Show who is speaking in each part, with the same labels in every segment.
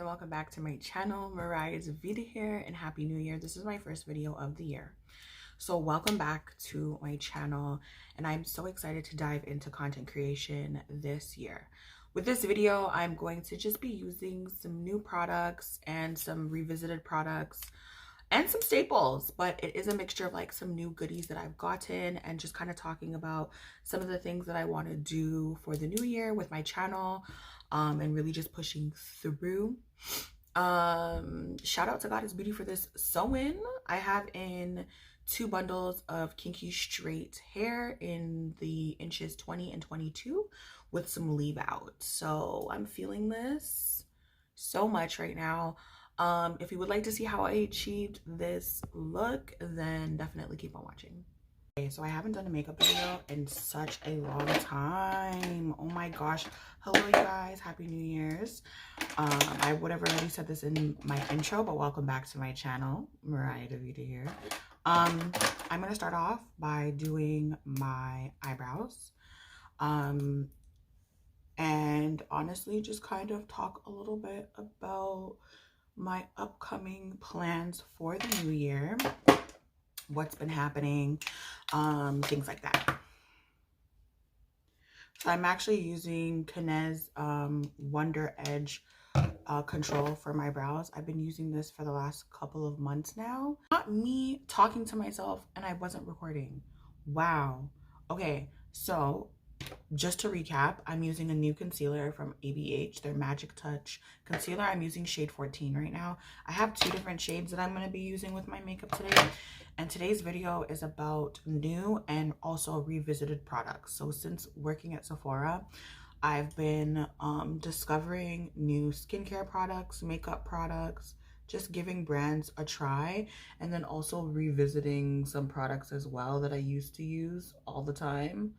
Speaker 1: and welcome back to my channel. Mariah's Vida here, and happy new year. This is my first video of the year, so welcome back to my channel, and I'm so excited to dive into content creation this year. With this video, I'm going to just be using some new products and some revisited products and some staples, but it is a mixture of like some new goodies that I've gotten and just kind of talking about some of the things that I want to do for the new year with my channel, and really just pushing through. Shout out to Goddess Beauty for this sew-in. I have in 2 bundles of kinky straight hair in the inches 20 and 22 with some leave out. So I'm feeling this so much right now. If you would like to see how I achieved this look, then definitely keep on watching. Okay, so I haven't done a makeup video in such a long time. Oh my gosh. Hello you guys, happy new year's. I would have already said this in my intro, but welcome back to my channel. Mariah Vida here. I'm gonna start off by doing my eyebrows, and honestly just kind of talk a little bit about my upcoming plans for the new year, what's been happening, things like that. So I'm actually using Kinez Wonder Edge control for my brows. I've been using this for the last couple of months now. Not me talking to myself and I wasn't recording. Wow. Okay, so just to recap, I'm using a new concealer from ABH, their Magic Touch concealer. I'm using shade 14 right now. I have 2 different shades that I'm going to be using with my makeup today. And today's video is about new and also revisited products. So since working at Sephora, I've been discovering new skincare products, makeup products, just giving brands a try, and then also revisiting some products as well that I used to use all the time.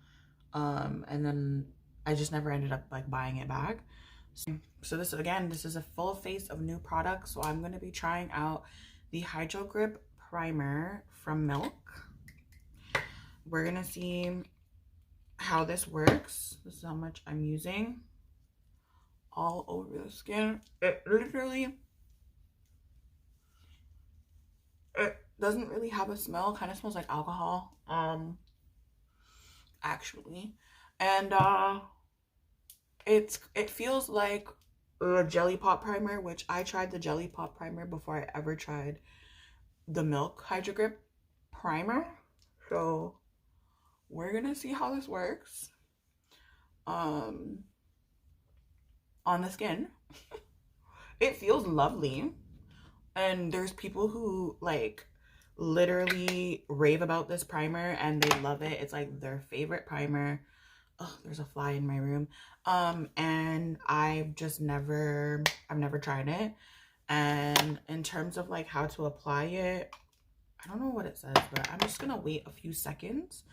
Speaker 1: And then I just never ended up like buying it back. So this is a full face of new products. So I'm going to be trying out the Hydro Grip primer from Milk. We're going to see how this works. This is how much I'm using all over the skin. It doesn't really have a smell. Kind of smells like alcohol. Actually, and it feels like a Jelly Pop primer, which I tried the Jelly Pop primer before I ever tried the Milk Hydro Grip primer. So we're gonna see how this works on the skin. It feels lovely, and there's people who like literally rave about this primer and they love it. It's like their favorite primer. Oh, there's a fly in my room. And I've never tried it. And in terms of like how to apply it, I don't know what it says, but I'm just gonna wait a few seconds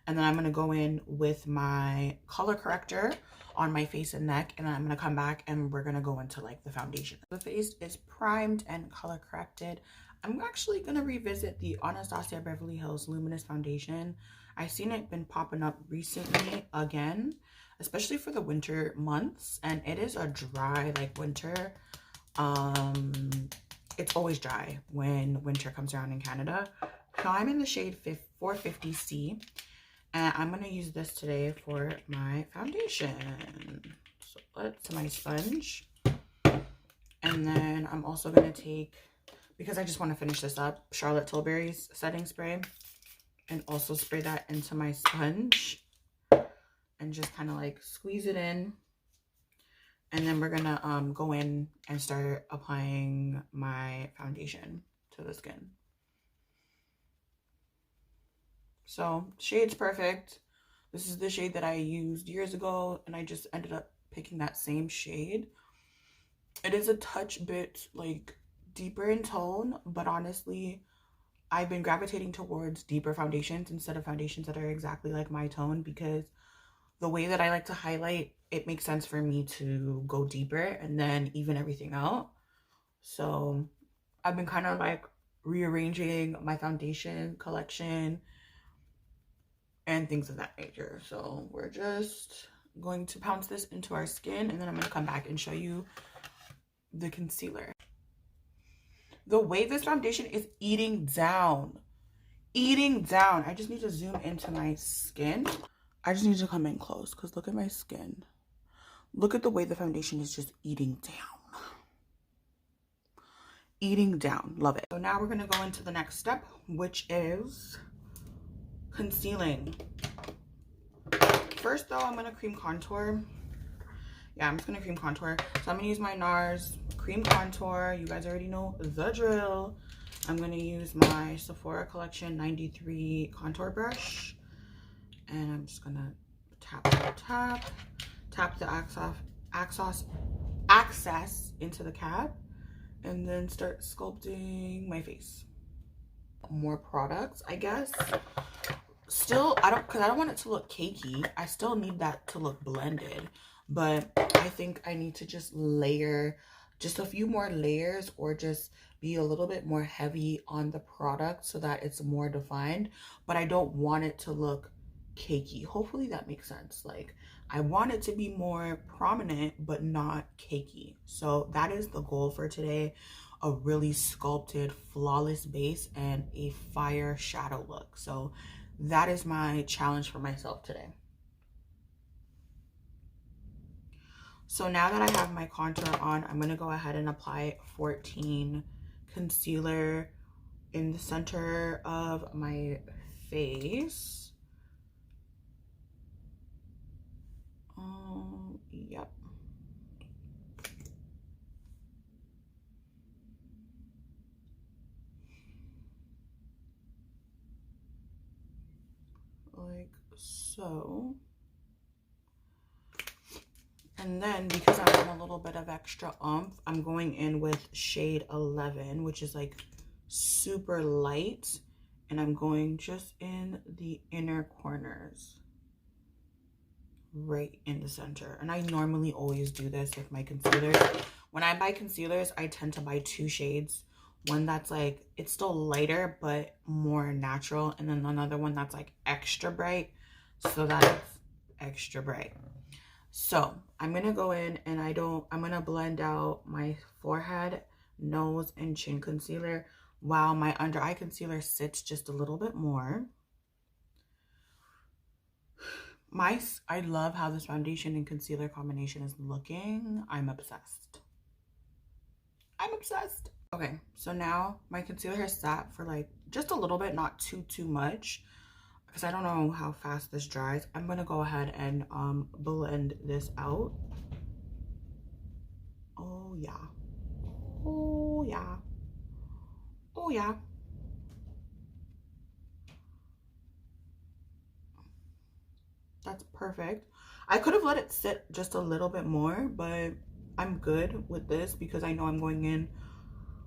Speaker 1: and then I'm gonna go in with my color corrector on my face and neck, and then I'm gonna come back and we're gonna go into like the foundation. The face is primed and color corrected. I'm actually gonna revisit the Anastasia Beverly Hills Luminous Foundation. I've seen it been popping up recently again, especially for the winter months, and it is a dry like winter. It's always dry when winter comes around in Canada. So I'm in the shade 450C, and I'm gonna use this today for my foundation. So that's my sponge, and then I'm also gonna take, because I just want to finish this up, Charlotte Tilbury's setting spray, and also spray that into my sponge and just kind of like squeeze it in. And then we're gonna go in and start applying my foundation to the skin. So shade's perfect. This is the shade that I used years ago, and I just ended up picking that same shade. It is a touch bit like deeper in tone, but honestly I've been gravitating towards deeper foundations instead of foundations that are exactly like my tone, because the way that I like to highlight, it makes sense for me to go deeper and then even everything out. So I've been kind of like rearranging my foundation collection and things of that nature. So we're just going to pounce this into our skin, and then I'm going to come back and show you the concealer. The way this foundation is eating down. I just need to zoom into my skin. I just need to come in close because look at my skin. Look at the way the foundation is just eating down. Eating down. Love it. So now we're going to go into the next step, which is concealing. First, though, I'm going to cream contour. Yeah, I'm just going to cream contour. So I'm going to use my NARS cream contour. You guys already know the drill. I'm going to use my Sephora Collection 93 contour brush. And I'm just going to tap the access into the cap. And then start sculpting my face. More products, I guess. Still, because I don't want it to look cakey. I still need that to look blended. But I think I need to just layer just a few more layers, or just be a little bit more heavy on the product so that it's more defined. But I don't want it to look cakey. Hopefully that makes sense. Like, I want it to be more prominent but not cakey. So that is the goal for today. A really sculpted, flawless base and a fire shadow look. So that is my challenge for myself today. So now that I have my contour on, I'm going to go ahead and apply 14 concealer in the center of my face. Yep. Like so. And then because I want a little bit of extra oomph, I'm going in with shade 11, which is like super light. And I'm going just in the inner corners, right in the center. And I normally always do this with my concealers. When I buy concealers, I tend to buy 2 shades. One that's like, it's still lighter, but more natural. And then another one that's like extra bright, so that it's extra bright. So I'm going to go in and I'm going to blend out my forehead, nose, and chin concealer while my under eye concealer sits just a little bit more. I love how this foundation and concealer combination is looking. I'm obsessed. Okay, so now my concealer has sat for like just a little bit, not too much, because I don't know how fast this dries. I'm gonna go ahead and blend this out. Oh yeah. Oh yeah. Oh yeah. That's perfect. I could have let it sit just a little bit more, but I'm good with this because I know I'm going in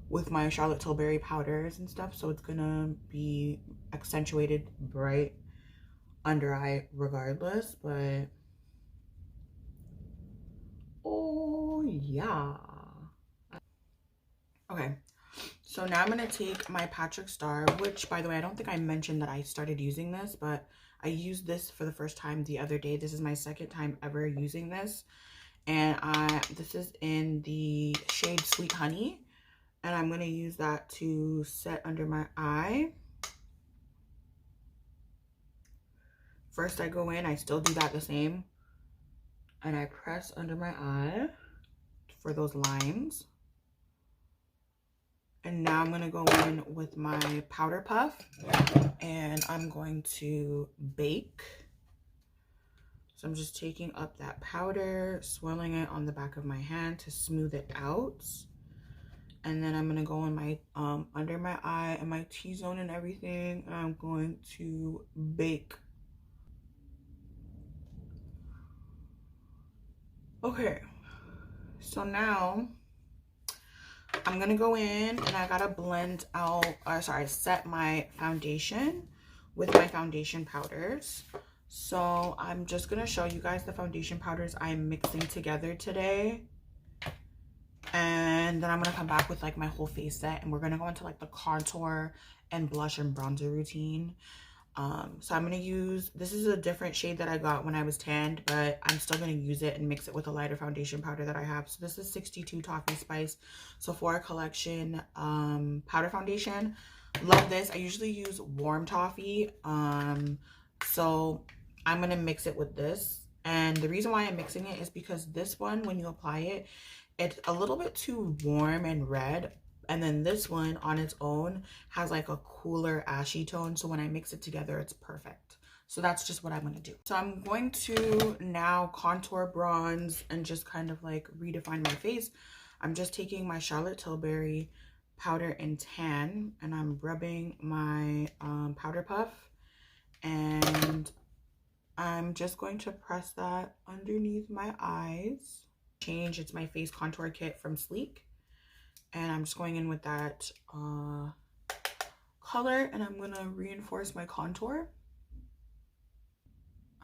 Speaker 1: with my Charlotte Tilbury powders and stuff, so it's gonna be accentuated bright under eye regardless. But oh yeah. Okay, so now I'm gonna take my Patrick Star, which by the way, I don't think I mentioned that I started using this, but I used this for the first time the other day. This is my second time ever using this, and this is in the shade Sweet Honey. And I'm going to use that to set under my eye. First I go in, I still do that the same. And I press under my eye for those lines. And now I'm going to go in with my powder puff. And I'm going to bake. So I'm just taking up that powder, swirling it on the back of my hand to smooth it out. And then I'm going to go in my under my eye and my T-zone and everything. And I'm going to bake. Okay. So now I'm going to go in and I got to blend out, or sorry, set my foundation with my foundation powders. So I'm just going to show you guys the foundation powders I'm mixing together today. And then I'm going to come back with like my whole face set, and we're going to go into like the contour and blush and bronzer routine. So I'm going to use, this is a different shade that I got when I was tanned, but I'm still going to use it and mix it with a lighter foundation powder that I have. So this is 62 Toffee Spice Sephora Collection powder foundation. Love this. I usually use warm toffee. So I'm going to mix it with this. And the reason why I'm mixing it is because this one, when you apply it, it's a little bit too warm and red. And then this one on its own has like a cooler ashy tone. So when I mix it together, it's perfect. So that's just what I'm going to do. So I'm going to now contour, bronze, and just kind of like redefine my face. I'm just taking my Charlotte Tilbury powder and tan, and I'm rubbing my powder puff. And I'm just going to press that underneath my eyes. It's my face contour kit from Sleek. And I'm just going in with that color, and I'm going to reinforce my contour.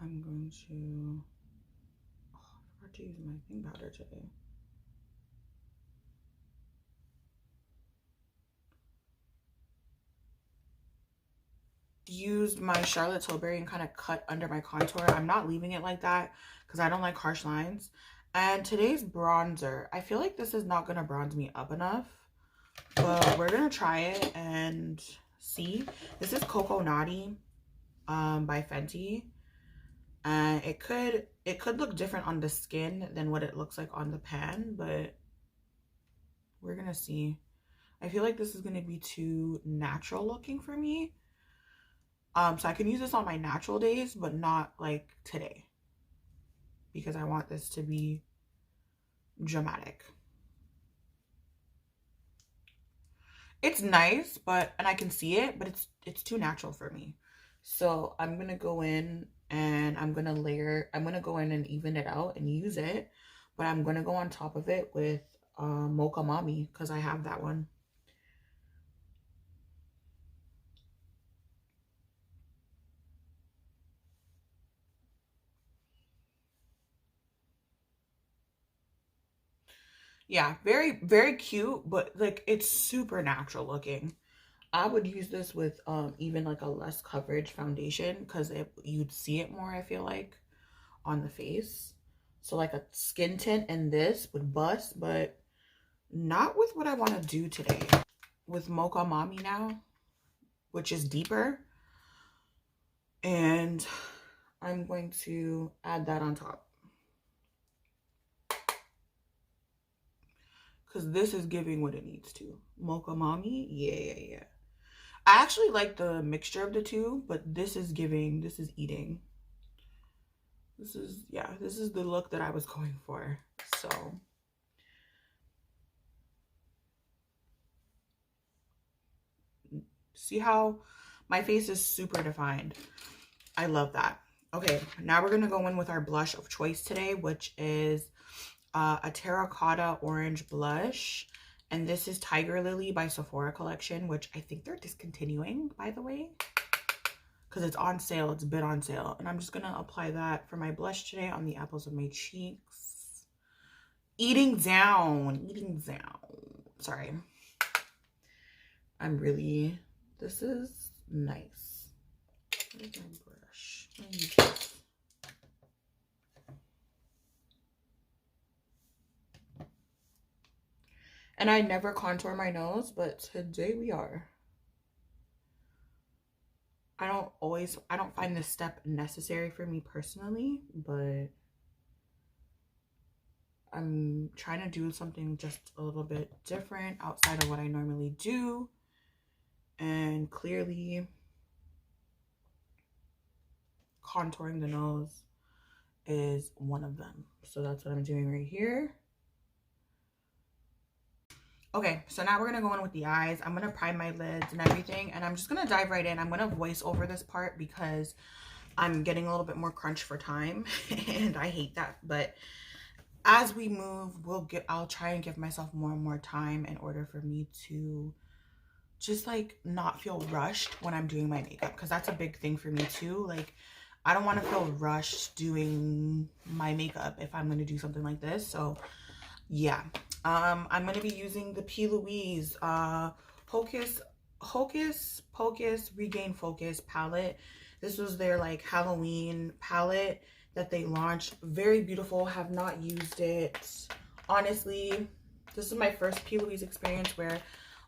Speaker 1: I'm going to, I forgot to use my thing powder today. Used my Charlotte Tilbury and kind of cut under my contour. I'm not leaving it like that because I don't like harsh lines. And today's bronzer, I feel like this is not going to bronze me up enough, but we're going to try it and see. This is Coco Naughty by Fenty. And it could look different on the skin than what it looks like on the pan, but we're going to see. I feel like this is going to be too natural looking for me. So I can use this on my natural days, but not like today, because I want this to be dramatic. It's nice, and I can see it, but it's too natural for me. So I'm going to go in and I'm going to go in and even it out and use it, but I'm going to go on top of it with Mocha Mommy because I have that one. Yeah, very, very cute, but like it's super natural looking. I would use this with even like a less coverage foundation because you'd see it more, I feel like, on the face. So like a skin tint and this would bust, but not with what I want to do today. With Mocha Mommy now, which is deeper. And I'm going to add that on top. Because this is giving what it needs to. Mocha Mommy, yeah. I actually like the mixture of the two, but this is giving, this is eating. This is the look that I was going for. So see how my face is super defined. I love that. Okay, now we're gonna go in with our blush of choice today, which is a terracotta orange blush. And this is Tiger Lily by Sephora Collection, which I think they're discontinuing, by the way, because it's on sale. It's been on sale. And I'm just going to apply that for my blush today on the apples of my cheeks. Eating down. Sorry. This is nice. Where's my brush? And I never contour my nose, but today we are. I don't find this step necessary for me personally, but I'm trying to do something just a little bit different outside of what I normally do. And clearly contouring the nose is one of them. So that's what I'm doing right here. Okay, so now we're going to go in with the eyes. I'm going to prime my lids and everything. And I'm just going to dive right in. I'm going to voice over this part because I'm getting a little bit more crunch for time. And I hate that. But as we move, I'll try and give myself more and more time in order for me to just like not feel rushed when I'm doing my makeup. Because that's a big thing for me too. Like, I don't want to feel rushed doing my makeup if I'm going to do something like this. So yeah. I'm going to be using the P. Louise Hocus Pocus Regain Focus palette. This was their like Halloween palette that they launched. Very beautiful. Have not used it. Honestly, this is my first P. Louise experience where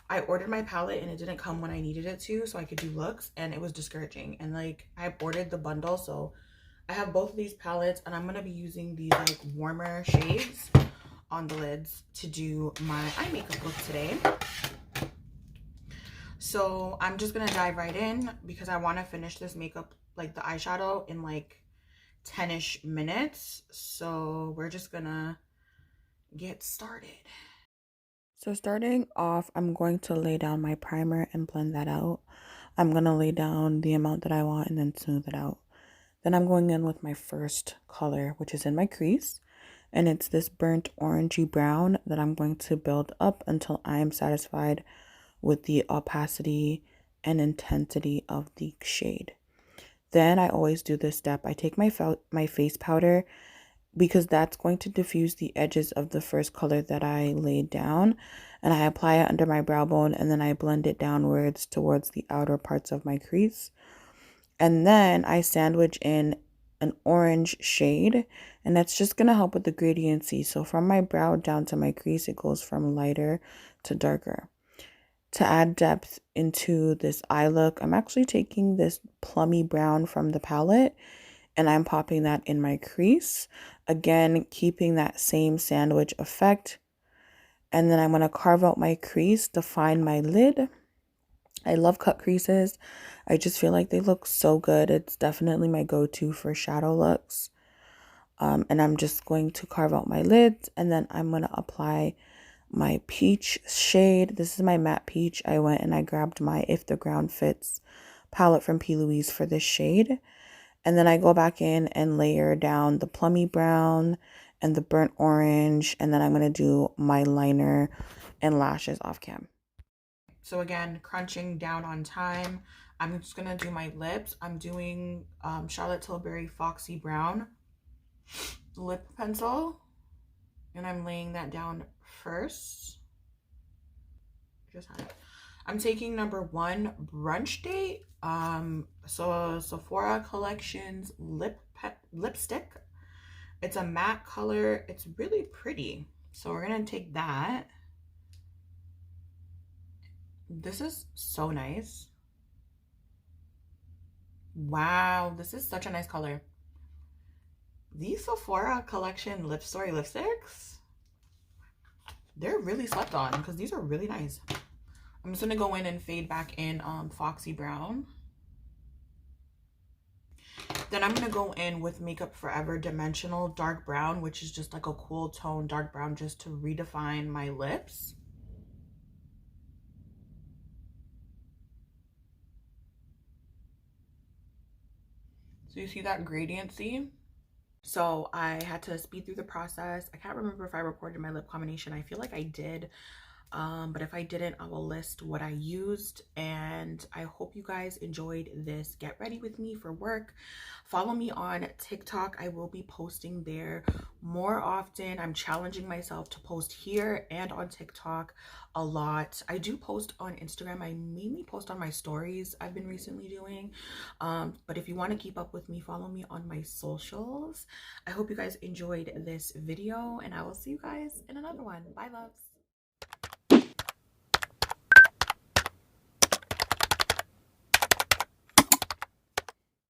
Speaker 1: I ordered my palette and it didn't come when I needed it to, so I could do looks, and it was discouraging. And like I ordered the bundle, so I have both of these palettes, and I'm gonna be using these like warmer shades on the lids to do my eye makeup look today. So I'm just gonna dive right in because I want to finish this makeup, like the eyeshadow, in like 10-ish minutes. So we're just gonna get started. So starting off, I'm going to lay down my primer and blend that out. I'm going to lay down the amount that I want and then smooth it out. Then I'm going in with my first color, which is in my crease. And it's this burnt orangey brown that I'm going to build up until I am satisfied with the opacity and intensity of the shade. Then I always do this step. I take my face powder, because that's going to diffuse the edges of the first color that I laid down, and I apply it under my brow bone, and then I blend it downwards towards the outer parts of my crease. And then I sandwich in an orange shade, and that's just going to help with the gradiency. So from my brow down to my crease, it goes from lighter to darker. To add depth into this eye look, I'm actually taking this plummy brown from the palette and I'm popping that in my crease. Again, keeping that same sandwich effect. And then I'm going to carve out my crease, define my lid. I love cut creases. I just feel like they look so good. It's definitely my go-to for shadow looks. And I'm just going to carve out my lids, and then I'm going to apply my peach shade. This is my matte peach. I went and I grabbed my If the Ground Fits palette from P. Louise for this shade. And then I go back in and layer down the plummy brown and the burnt orange. And then I'm going to do my liner and lashes off cam. So again, crunching down on time. I'm just going to do my lips. I'm doing Charlotte Tilbury Foxy Brown lip pencil. And I'm laying that down first. Just had it. I'm taking number 1 Brunch Date. So Sephora Collections lipstick. It's a matte color. It's really pretty. So we're gonna take that. This is so nice. Wow, this is such a nice color. These Sephora Collection Lip Story lipsticks, they're really slept on because these are really nice. I'm just gonna go in and fade back in Foxy Brown. Then I'm gonna go in with Makeup Forever Dimensional Dark Brown, which is just like a cool tone dark brown, just to redefine my lips. So you see that gradiency? So I had to speed through the process. I can't remember if I recorded my lip combination. I feel like I did. But if I didn't, I will list what I used. And I hope you guys enjoyed this get ready with me for work. Follow me on TikTok. I will be posting there more often. I'm challenging myself to post here and on TikTok a lot. I do post on Instagram. I mainly post on my stories I've been recently doing. But if you want to keep up with me, follow me on my socials. I hope you guys enjoyed this video, and I will see you guys in another one. Bye, loves.